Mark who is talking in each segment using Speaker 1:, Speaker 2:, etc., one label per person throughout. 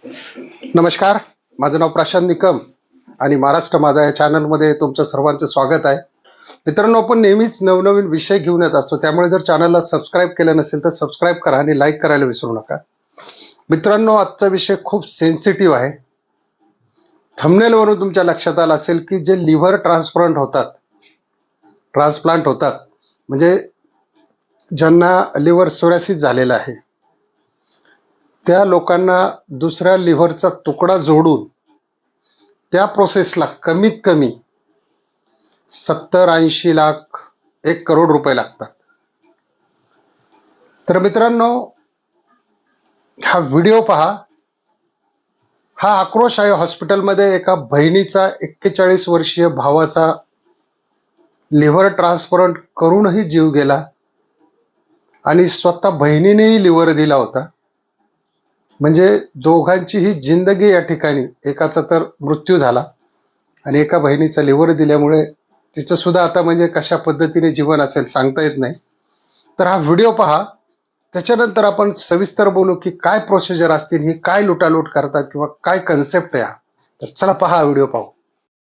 Speaker 1: नमस्कार, माझं नाव प्रशांत निकम आणि महाराष्ट्र माझा या चॅनलमध्ये तुमचं सर्वांचं स्वागत आहे. मित्रांनो, आपण नेहमीच नवनवीन विषय घेऊन येत असतो, त्यामुळे जर चॅनलला सबस्क्राईब केलं नसेल तर सबस्क्राईब करा आणि लाईक करायला विसरू नका. मित्रांनो, आजचा विषय खूप सेन्सिटिव्ह आहे. थंबनेलवरून तुमच्या लक्षात आलं असेल की जे लिव्हर ट्रान्सप्लांट होतात म्हणजे ज्यांना लिव्हर सोरायसिस झालेला आहे त्या लोकांना दुसऱ्या लिव्हरचा तुकडा जोडून त्या प्रोसेसला कमीत कमी 70-80 लाख 1 करोड रुपये लागतात. तर मित्रांनो, हा व्हिडिओ पहा. हा आक्रोश आहे हॉस्पिटलमध्ये एका बहिणीचा 41 वर्षीय भावाचा लिव्हर ट्रान्सप्लांट करूनही जीव गेला आणि स्वतः बहिणीनेही लिव्हर दिला होता. म्हणजे दोघांचीही जिंदगी या ठिकाणी, एकाचा तर मृत्यू झाला आणि एका बहिणीचा लिव्हर दिल्यामुळे तिचं सुद्धा आता म्हणजे कशा पद्धतीने जीवन असेल सांगता येत नाही. तर हा व्हिडिओ पहा, त्याच्यानंतर आपण सविस्तर बोलू की काय प्रोसिजर असतील, ही काय लुटालूट करतात किंवा काय कन्सेप्ट आहे. तर चला पहा हा व्हिडिओ पाहू.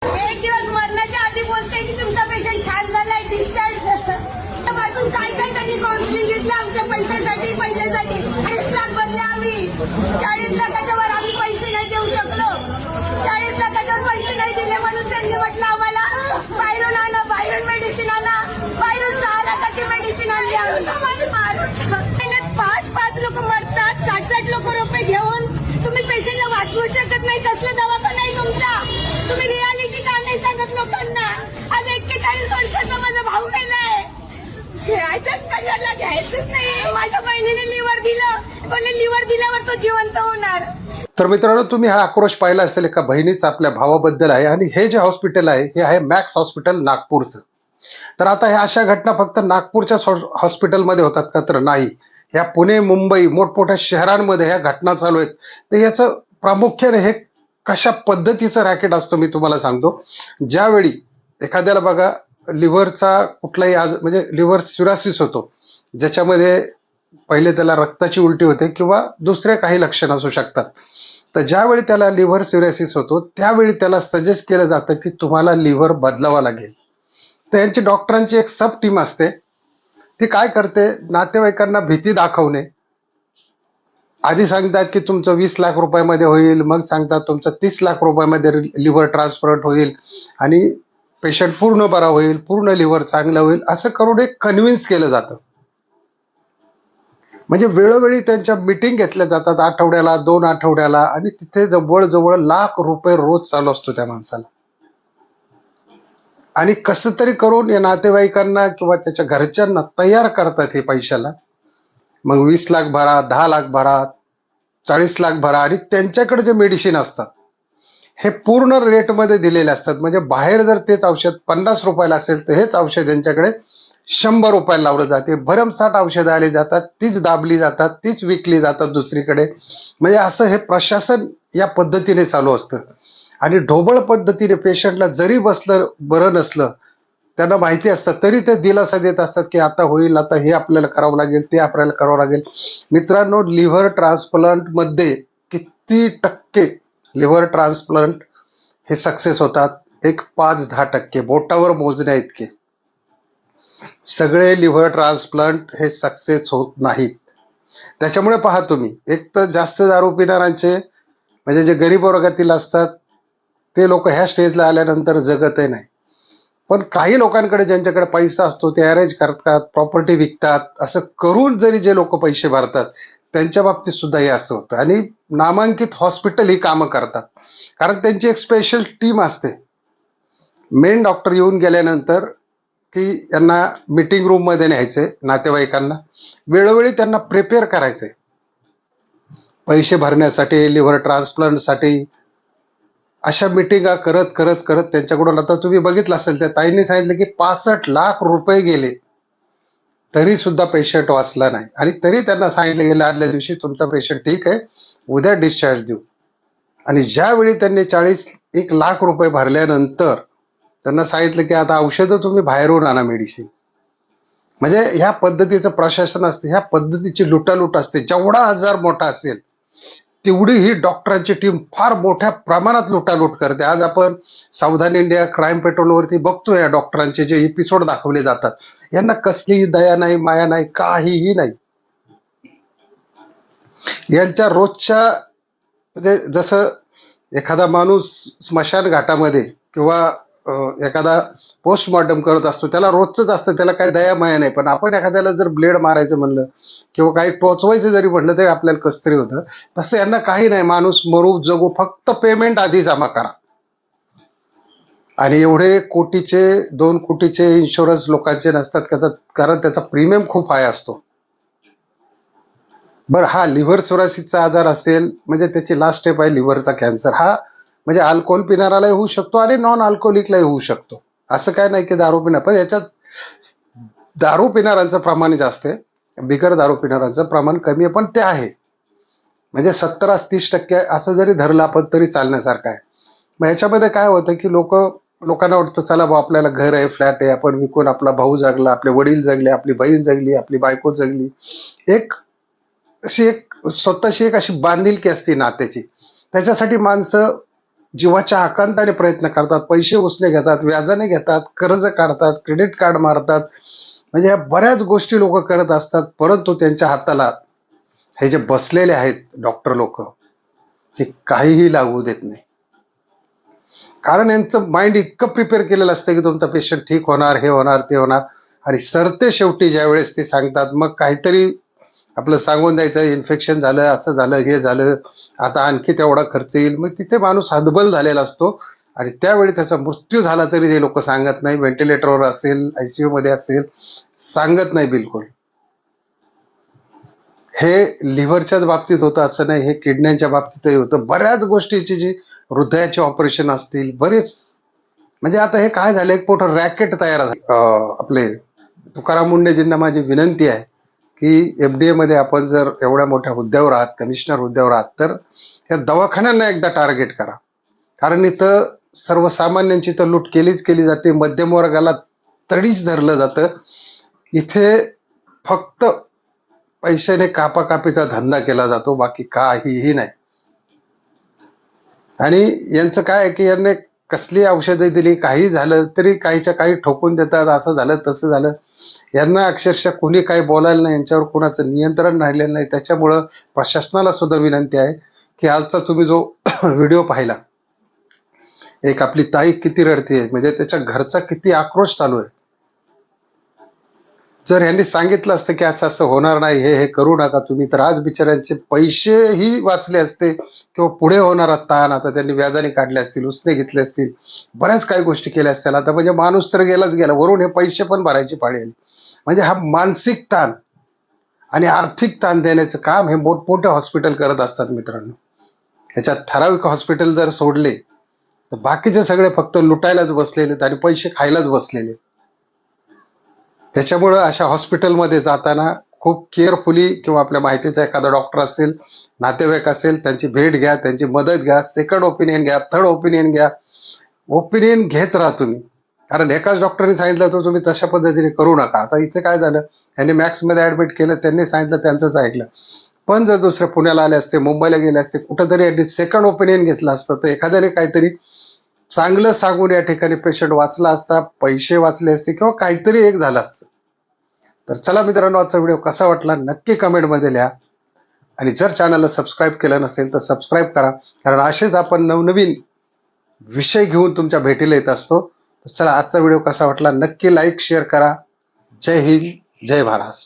Speaker 2: एक दिवस मरण्याच्या आधी बोलते की तुमचा पेशंट छान झालाय, डिस्चार्ज पासून काय काय त्यांनी काउन्सिलिंग घेतलं आमच्या पैशासाठी 40 लाख भरले आम्ही. 40 लाखाच्या वर आम्ही पैसे नाही देऊ शकलो. 40 लाखाच्या पैसे नाही दिले म्हणून त्यांनी म्हटलं आम्हाला बाहेरून आणा, बाहेरून मेडिसिन आणा. बाहेरून 6 लाखाची मेडिसिन आणली आम्ही. 5 लोक मरतात, 60 लोक रुपये घेऊन. तुम्ही पेशंटला वाचवू शकत नाही. कसला दवाखाना आहे तुमचा? तुम्ही रियालिटी का नाही सांगत लोकांना? आज 41 वर्षाचा माझा भाऊ मेलाय. घ्यायचंच कशाला, घ्यायचंच नाही. माझ्या बहिणीने लिव्हर दिलं, पण लिव्हर दिल्यावर तो जिवंत होणार.
Speaker 1: तर मित्रांनो, तुम्ही हा आक्रोश पाहिला असेल एका बहिणीचा आपल्या भावाबद्दल आहे. आणि हे जे हॉस्पिटल आहे हे आहे मॅक्स हॉस्पिटल नागपूरचं. तर आता ह्या अशा घटना फक्त नागपूरच्या हॉस्पिटलमध्ये होतात का? तर नाही. ह्या पुणे, मुंबई, मोठमोठ्या शहरांमध्ये ह्या घटना चालू आहेत. तर याचं प्रामुख्याने हे कशा पद्धतीचं रॅकेट असतं मी तुम्हाला सांगतो. ज्यावेळी एखाद्याला बघा लिव्हरचा कुठलाही म्हणजे लिव्हर सिरोसिस होतो, ज्याच्यामध्ये पहिले त्याला रक्ताची उलटी होते किंवा दुसरे काही लक्षण असू शकतात. तर ज्यावेळी त्याला लिव्हर सिरोसिस होतो त्यावेळी त्याला सजेस्ट केलं जातं की तुम्हाला लिव्हर बदलावा लागेल. तर यांची डॉक्टरांची एक सब टीम असते. ती काय करते, नातेवाईकांना भीती दाखवणे. आधी सांगतात की तुमचं 20 लाख रुपयामध्ये होईल, मग सांगतात तुमचं 30 लाख रुपयामध्ये लिव्हर ट्रान्सप्लांट होईल आणि पेशंट पूर्ण बरा होईल, पूर्ण लिव्हर चांगलं होईल, असं करून एक कन्व्हिन्स केलं जातं. म्हणजे वेळोवेळी त्यांच्या मीटिंग घेतल्या जातात, आठवड्याला 2 आठवड्याला, आणि तिथे जवळजवळ लाख रुपये रोज चालू असतो त्या माणसाला. आणि कसं तरी करून या नातेवाईकांना किंवा त्याच्या घरच्यांना तयार करतात हे पैशाला. मग 20 लाख भरा, 10 लाख भरा, 40 लाख भरा. आणि त्यांच्याकडे जे मेडिसिन असतात हे पूर्ण रेटमध्ये दिलेले असतात. म्हणजे बाहेर जर तेच औषध 50 रुपयाला असेल तर हेच औषध यांच्याकडे 100 रुपयाला लावलं जाते. भरमसाठ औषधं आली जातात, तीच दाबली जातात, तीच विकली जातात दुसरीकडे. म्हणजे असं हे प्रशासन या पद्धतीने चालू असतं. आणि ढोबळ पद्धतीने पेशंटला जरी बरं नसलं, त्यांना माहिती असतं, तरी ते दिलासा देत असतात की आता होईल, आता हे आपल्याला करावं लागेल, ते आपल्याला करावं लागेल. मित्रांनो, लिव्हर ट्रान्सप्लांटमध्ये किती टक्के लिव्हर ट्रान्सप्लांट हे सक्सेस होतात? एक 5-10% बोटावर मोजण्या इतके. सगळे लिव्हर ट्रान्सप्लांट हे सक्सेस होत नाहीत. त्याच्यामुळे पहा तुम्ही, एक तर जास्त दारू पिणाऱ्यांचे म्हणजे जे गरीब वर्गातील असतात ते लोक ह्या स्टेजला आल्यानंतर जगतही नाही. पण काही लोकांकडे ज्यांच्याकडे पैसा असतो ते अरेंज करतात, प्रॉपर्टी विकतात. असं करून जरी जे लोक पैसे भरतात त्यांच्या बाबतीत सुद्धा हे असं होतं. आणि नामांकित हॉस्पिटल ही कामं करतात, कारण त्यांची एक स्पेशल टीम असते. मेन डॉक्टर येऊन गेल्यानंतर की यांना मीटिंग रूममध्ये न्यायचे, नातेवाईकांना वेळोवेळी त्यांना प्रिपेअर करायचे पैसे भरण्यासाठी, लिव्हर ट्रान्सप्लांटसाठी. अशा मिटिंगा करत करत करत त्यांच्याकडून, आता तुम्ही बघितलं असेल त्या ताईंनी सांगितलं की 65 लाख रुपये गेले तरी सुद्धा पेशंट वाचला नाही. आणि तरी त्यांना सांगितलं गेलं आदल्या दिवशी तुमचा पेशंट ठीक आहे, उद्या डिस्चार्ज देऊ. आणि ज्यावेळी त्यांनी 1 लाख रुपये भरल्यानंतर त्यांना सांगितलं की आता औषधं तुम्ही बाहेरून आणा, मेडिसिन. म्हणजे ह्या पद्धतीचं प्रशासन असते, ह्या पद्धतीची लुटालूट असते. जेवढा आजार मोठा असेल तेवढी ही डॉक्टरांची टीम फार मोठ्या प्रमाणात लुटालूट करते. आज आपण सावधान इंडिया क्राईम पेट्रोलवरती बघतोय या डॉक्टरांचे जे एपिसोड दाखवले जातात. यांना कसलीही दया नाही, माया नाही, काहीही नाही. यांच्या रोजच्या म्हणजे जसं एखादा माणूस स्मशान घाटामध्ये किंवा एखादा पोस्टमॉर्टम करत असतो, त्याला रोजच असतं, त्याला काही दया माया नाही. पण आपण एखाद्याला जर ब्लेड मारायचं म्हणलं किंवा काही टोचवायचं जरी म्हटलं तरी आपल्याला कसतरी होतं. तसं यांना काही नाही, माणूस मरू जगू, फक्त पेमेंट आधी जमा करा. आणि एवढे कोटीचे 2 कोटीचे इन्शुरन्स लोकांचे नसतात, कारण त्याचा प्रीमियम खूप हाय असतो. बरं, हा लिव्हर सोरासिसचा आजार असेल म्हणजे त्याची लास्ट स्टेप आहे लिव्हरचा कॅन्सर. हा म्हणजे अल्कोहोल पिणारालाही होऊ शकतो आणि नॉन अल्कोहोलिकलाही होऊ शकतो. असं काय नाही की दारू पिणार, पण याच्यात दारू पिणाऱ्यांचं प्रमाण जास्त आहे, बिगर दारू पिणाऱ्यांचं प्रमाण कमी आहे, पण ते आहे. म्हणजे 70-30% असं जरी धरलं आपण तरी चालण्यासारखं आहे. मग याच्यामध्ये काय होतं की लोकांना वाटतं चला भाऊ आपल्याला घर आहे, फ्लॅट आहे, आपण विकून आपला भाऊ जगला, आपले वडील जगले, आपली बहीण जगली, आपली बायको जगली. स्वतःची एक अशी बांधिलकी असते नात्याची. त्याच्यासाठी माणसं जीवाच्या आकांताने प्रयत्न करतात, पैसे उसने घेतात, व्याजाने घेतात, कर्ज काढतात, क्रेडिट कार्ड मारतात. म्हणजे या बऱ्याच गोष्टी लोक करत असतात, परंतु त्यांच्या हाताला हे जे बसलेले आहेत डॉक्टर लोक, हे काहीही लागू देत नाही. कारण यांचं माइंड इतकं प्रिपेअर केलेलं असतं की तुमचा पेशंट ठीक होणार, हे होणार, ते होणार. आणि सरते शेवटी ज्या वेळेस ते सांगतात, मग काहीतरी आपलं सांगून द्यायचं, इन्फेक्शन झालं, असं झालं, हे झालं, आता आणखी तेवढा खर्च येईल. मग तिथे माणूस हतबल झालेला असतो आणि त्यावेळी त्याचा मृत्यू झाला तरी ते लोक सांगत नाही. व्हेंटिलेटरवर असेल, ICU मध्ये असेल, सांगत नाही बिलकुल. हे लिव्हरच्याच बाबतीत होतं असं नाही, हे किडण्यांच्या बाबतीतही होतं. बऱ्याच गोष्टीची जी हृदयाचे ऑपरेशन असतील, बरेच म्हणजे आता हे काय झालं, एक मोठं रॅकेट तयार झालं. आपले तुकाराम मुंडेजींना माझी विनंती आहे की FDA मध्ये आपण जर एवढ्या मोठ्या हुद्द्यावर आहात, कमिशनर हुद्द्यावर आहात, तर या दवाखान्यांना एकदा टार्गेट करा. कारण इथं सर्वसामान्यांची तर लूट केलीच केली जाते, मध्यम वर्गाला तडीच धरलं जातं. इथे फक्त पैशाने कापाकापीचा धंदा केला जातो, बाकी काहीही नाही. आणि यांचं काय आहे की यांनी कसली औषधं दिली, काही झालं तरी काहीच्या काही ठोकून देतात, असं झालं तसं झालं. यांना अक्षरशः कुणी काही बोलायला नाही, यांच्यावर कुणाचं नियंत्रण राहिलेलं नाही. त्याच्यामुळं प्रशासनाला सुद्धा विनंती आहे की आजचा तुम्ही जो व्हिडिओ पाहिला, एक आपली ताई किती रडते, म्हणजे त्याच्या घरचा किती आक्रोश चालू आहे. जर यांनी सांगितलं असतं की असं असं होणार नाही, हे करू नका तुम्ही, तर आज बिचाऱ्यांचे पैसेही वाचले असते किंवा पुढे होणारा ताण आता त्यांनी व्याजाने काढले असतील, उसने घेतले असतील, बऱ्याच काही गोष्टी केल्या असतील. आता म्हणजे माणूस तर गेलाच गेला, वरून हे पैसे पण भरायची पाळी आली. म्हणजे हा मानसिक ताण आणि आर्थिक ताण देण्याचं काम हे मोठमोठे हॉस्पिटल करत असतात मित्रांनो. ह्याच्यात ठराविक हॉस्पिटल जर सोडले तर बाकीचे सगळे फक्त लुटायलाच बसलेले आणि पैसे खायलाच बसलेले. त्याच्यामुळं अशा हॉस्पिटलमध्ये जाताना खूप केअरफुली, किंवा आपल्या माहितीचा एखादा डॉक्टर असेल, नातेवाईक असेल, त्यांची भेट घ्या, त्यांची मदत घ्या, सेकंड ओपिनियन घ्या, थर्ड ओपिनियन घ्या. ओपिनियन घेत राहा तुम्ही. कारण एकाच डॉक्टरने सांगितलं तर तुम्ही तशा पद्धतीने करू नका. आता इथे काय झालं, यांनी मॅक्समध्ये ऍडमिट केलं, त्यांनी सांगितलं, त्यांचंच ऐकलं. पण जर दुसरे पुण्याला आले असते, मुंबईला गेले असते, कुठंतरी यांनी सेकंड ओपिनियन घेतलं असतं, तर एखाद्याने काहीतरी चांगलं सांगून या ठिकाणी पेशंट वाचला असता, पैसे वाचले असते, किंवा काहीतरी एक झालं असतं. तर चला मित्रांनो, आजचा व्हिडिओ कसा वाटला नक्की कमेंटमध्ये लिहा. आणि जर चॅनलला सबस्क्राईब केलं नसेल तर सबस्क्राईब करा, कारण असेच आपण नवनवीन विषय घेऊन तुमच्या भेटीला येत असतो. तर चला, आजचा व्हिडिओ कसा वाटला नक्की लाईक शेअर करा. जय हिंद, जय महाराष्ट्र.